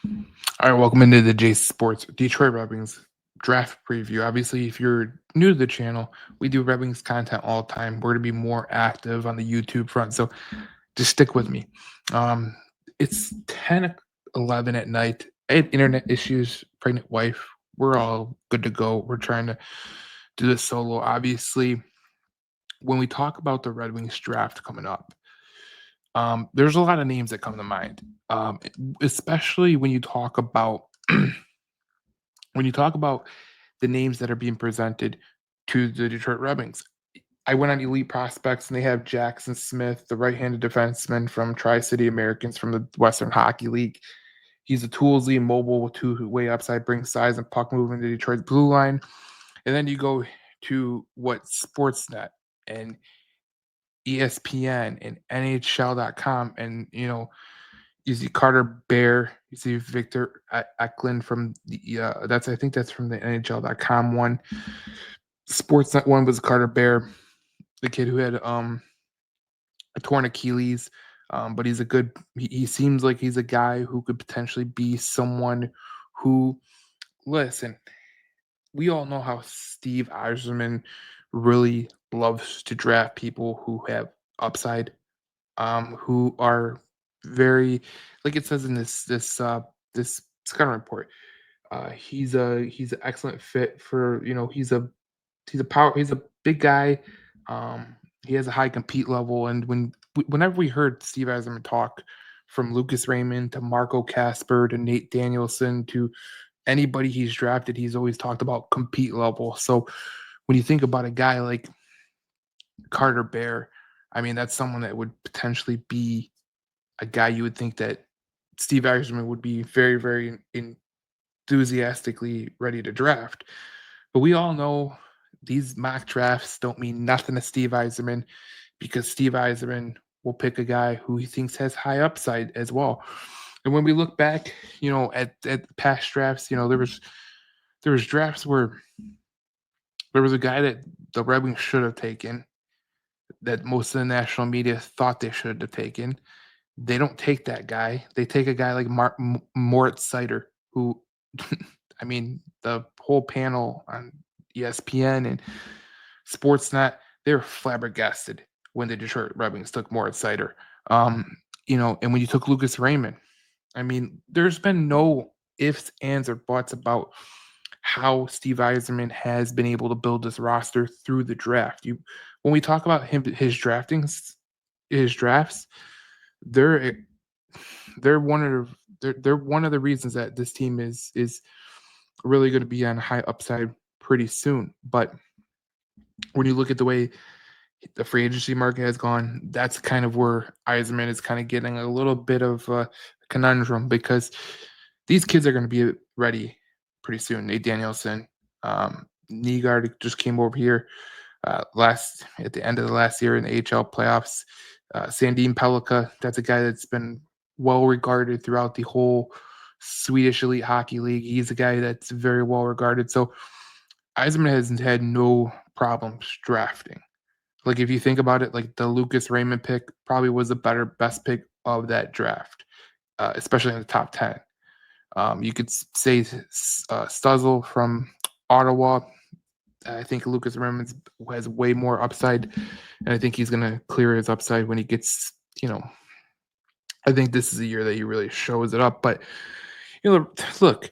All right, welcome into the Jace Sports Detroit Red Wings draft preview. Obviously, if you're new to the channel, we do Red Wings content all the time. We're going to be more active on the YouTube front, so just stick with me. Um, it's 10:11 at night. I had internet issues, pregnant wife. We're all good to go. We're trying to do this solo. Obviously, when we talk about the Red Wings draft coming up, there's a lot of names that come to mind, especially when you talk about when you talk about the names that are being presented to the Detroit Red Wings. I went on Elite Prospects and they have Jackson Smith, the right-handed defenseman from Tri-City Americans from the Western Hockey League. He's a toolsy, mobile with two-way upside, brings size and puck movement to Detroit's blue line. And then you go to what Sportsnet and ESPN and NHL.com and you see Carter Bear, you see Victor Eklund from the I think that's from the NHL.com one. Sportsnet one was Carter Bear, the kid who had a torn Achilles. But he's a good he seems like he's a guy who could potentially be someone who listen, we all know how Steve Yzerman really loves to draft people who have upside, who are very, like it says in this scouting report. He's an excellent fit for he's a big guy. He has a high compete level, and whenever we heard Steve Eiserman talk, from Lucas Raymond to Marco Casper to Nate Danielson to anybody he's drafted, he's always talked about compete level. So when you think about a guy like Carter Bear, I mean that's someone that would potentially be a guy you would think that Steve Eiserman would be very, very enthusiastically ready to draft. But we all know these mock drafts don't mean nothing to Steve Eiserman because Steve Eiserman will pick a guy who he thinks has high upside as well. And when we look back, at past drafts, there was drafts where there was a guy that the Red Wings should have taken that most of the national media thought they should have taken. They don't take that guy. They take a guy like Moritz Seider, who, I mean, the whole panel on ESPN and Sportsnet, they were flabbergasted when the Detroit Red Wings took Moritz Seider. And when you took Lucas Raymond, I mean, there's been no ifs, ands, or buts about how Steve Yzerman has been able to build this roster through the draft. When we talk about his drafts, they're they're one of they're one of the reasons that this team is really going to be on high upside pretty soon. But when you look at the way the free agency market has gone, that's kind of where Yzerman is kind of getting a little bit of a conundrum because these kids are going to be ready pretty soon. Nate Danielson, Nygaard just came over here last at the end of the last year in the AHL playoffs. Sandin Pellikka, that's a guy that's been well regarded throughout the whole Swedish Elite Hockey League. He's a guy that's very well regarded. So Yzerman hasn't had no problems drafting. Like if you think about it, like the Lucas Raymond pick probably was the best pick of that draft, especially in the top 10. You could say Stuzzle from Ottawa. I think Lucas Raymond has way more upside, and I think he's going to clear his upside when he gets, I think this is the year that he really shows it up. But, look,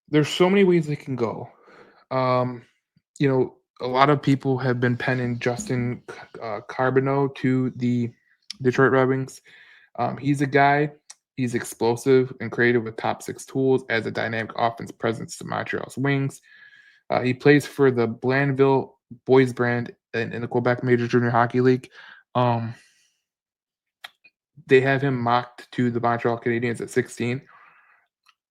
there's so many ways it can go. Um, a lot of people have been penning Justin Carbonneau to the Detroit Red Wings. He's a guy. He's explosive and creative with top six tools as a dynamic offense presence to Montreal's wings. He plays for the Blandville Boys brand in the Quebec Major Junior Hockey League. They have him mocked to the Montreal Canadiens at 16.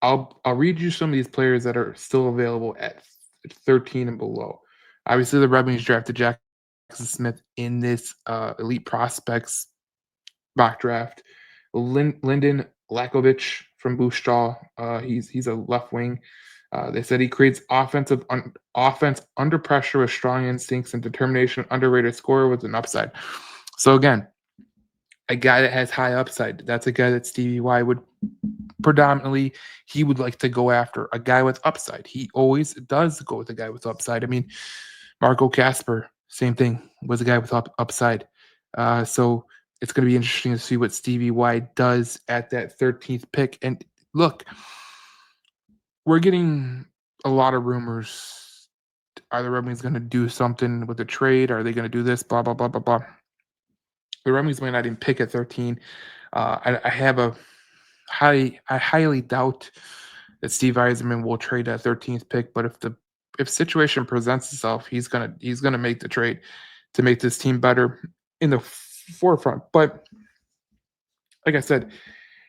I'll read you some of these players that are still available at 13 and below. Obviously, the Red Wings drafted Jackson Smith in this Elite Prospects mock draft. Lyndon Lakovich from Boostraw. He's a left wing. They said he creates offense under pressure with strong instincts and determination. Underrated scorer with an upside. So again, a guy that has high upside. That's a guy that Stevie Y would predominantly he would like to go after a guy with upside. He always does go with a guy with upside. I mean, Marco Casper, same thing, was a guy with upside. So it's going to be interesting to see what Stevie Y does at that 13th pick. And look, we're getting a lot of rumors. Are the Red Wings going to do something with the trade? Are they going to do this? Blah blah blah blah blah. The Red Wings might not even pick at 13. I have a I highly doubt that Steve Yzerman will trade that 13th pick. But if situation presents itself, he's gonna make the trade to make this team better in the forefront. But like I said,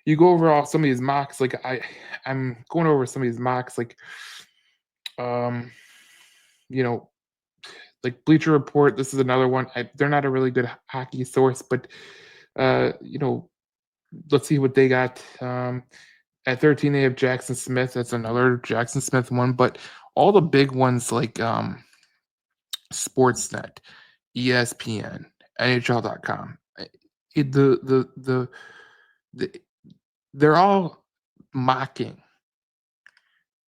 you go over all some of these mocks. Like I'm going over some of these mocks. Like um, you know, like Bleacher Report. This is another one. They're not a really good hockey source, but you know, let's see what they got. At 13, they have Jackson Smith. That's another Jackson Smith one. But all the big ones like Sportsnet, ESPN, NHL.com, the they're all mocking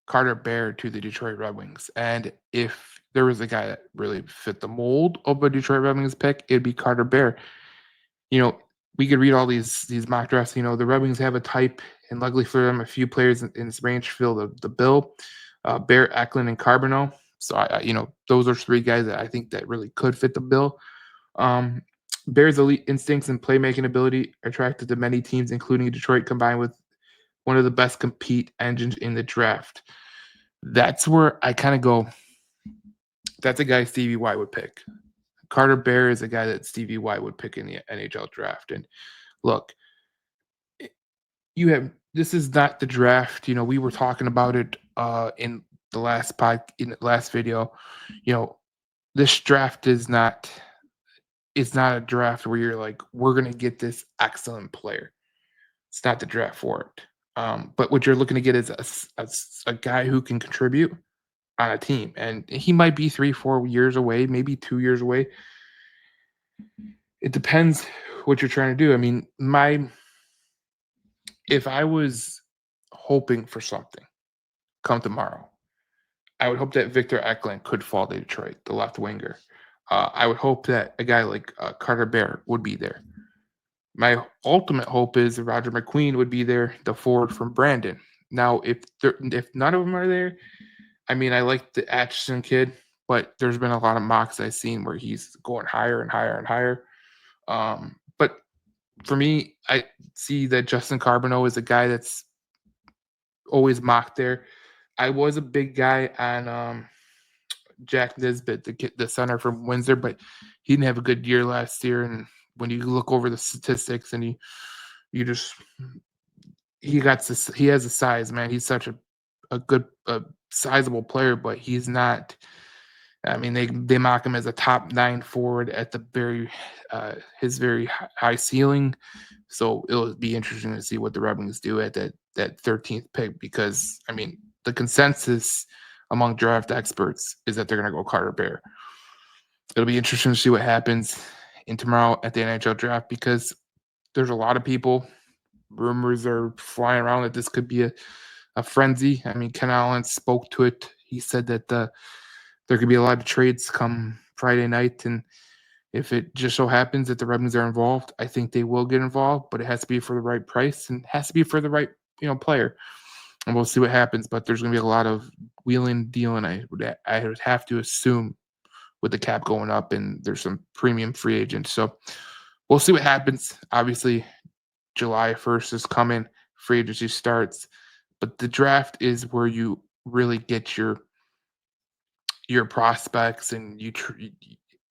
Carter Bear to the Detroit Red Wings. And if there was a guy that really fit the mold of a Detroit Red Wings pick, it'd be Carter Bear. You know, we could read all these mock drafts. You know, the Red Wings have a type, and luckily for them, a few players in this range fill the bill. Bear, Eklund, and Carbonneau. So you know, those are three guys that I think that really could fit the bill. Um, Bear's elite instincts and playmaking ability attracted to many teams, including Detroit, combined with one of the best compete engines in the draft. That's where I kind of go. That's a guy Stevie Y would pick. Carter Bear is a guy that Stevie Y would pick in the NHL draft. And look, you have this is not the draft. You know, we were talking about it in the last video. You know, this draft is not it's not a draft where you're like, we're gonna get this excellent player. It's not the draft for it. But what you're looking to get is a guy who can contribute on a team. And he might be 3-4 years away, maybe 2 years away. It depends what you're trying to do. I mean, if I was hoping for something come tomorrow, I would hope that Victor Eklund could fall to Detroit, the left winger. I would hope that a guy like Carter Bear would be there. My ultimate hope is Roger McQueen would be there, the forward from Brandon. Now, if none of them are there, I mean, I like the Atchison kid, but there's been a lot of mocks I've seen where he's going higher and higher and higher. But for me, I see that Justin Carbonneau is a guy that's always mocked there. I was a big guy on Jack Nisbet, the center from Windsor, but he didn't have a good year last year. And when you look over the statistics and you just he has a size, man. He's such a good sizable player, but he's not. I mean, they mock him as a top 9 forward at the his very high ceiling. So it'll be interesting to see what the Red Wings do at that 13th pick, because I mean the consensus among draft experts is that they're going to go Carter Bear. It'll be interesting to see what happens in tomorrow at the NHL draft, because there's a lot of people. Rumors are flying around that this could be a frenzy. I mean, Ken Allen spoke to it. He said that there could be a lot of trades come Friday night, and if it just so happens that the Red Wings are involved, I think they will get involved, but it has to be for the right price and has to be for the right player, and we'll see what happens. But there's going to be a lot of wheeling, dealing. I would have to assume with the cap going up, and there's some premium free agents. So we'll see what happens. Obviously, July 1st is coming. Free agency starts, but the draft is where you really get your prospects, and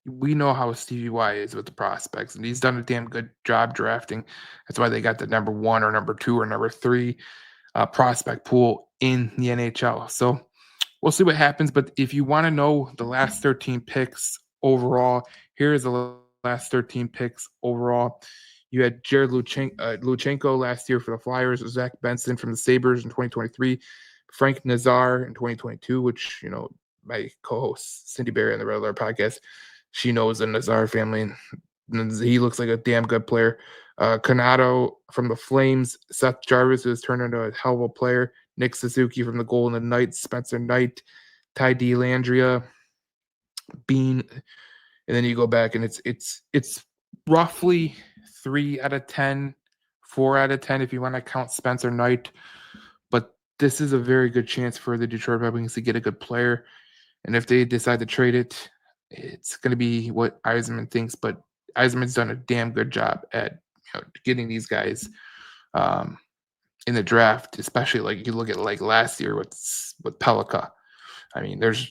we know how Stevie Y is with the prospects, and he's done a damn good job drafting. That's why they got the number 1 or number 2 or number 3 prospect pool in the NHL. So we'll see what happens. But if you want to know the last 13 picks overall, here is the last 13 picks overall. You had Jared Luchenko last year for the Flyers, Zach Benson from the Sabres in 2023, Frank Nazar in 2022, which, my co-host Cindy Berry on the Red Alert podcast, she knows the Nazar family, and he looks like a damn good player. Kanado from the Flames, Seth Jarvis, who has turned into a hell of a player, Nick Suzuki from the Golden Knights, Spencer Knight, Ty DeLandria, Bean, and then you go back and it's roughly 3 out of 10, 4 out of 10 if you want to count Spencer Knight. But this is a very good chance for the Detroit Red Wings to get a good player. And if they decide to trade it, it's going to be what Yzerman thinks. But Yzerman's done a damn good job at getting these guys in the draft, especially like you look at like last year with Pelika. I mean, there's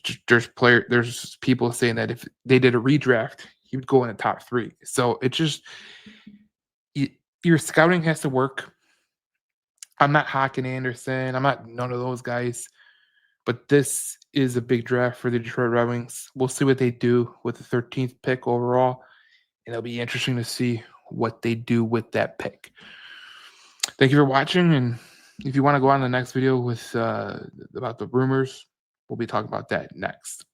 people saying that if they did a redraft, he would go in the top 3. So it just your scouting has to work. I'm not Haken Anderson. I'm not none of those guys. But this is a big draft for the Detroit Red Wings. We'll see what they do with the 13th pick overall, and it'll be interesting to see what they do with that pick. Thank you for watching, and if you want to go on to the next video with about the rumors, we'll be talking about that next.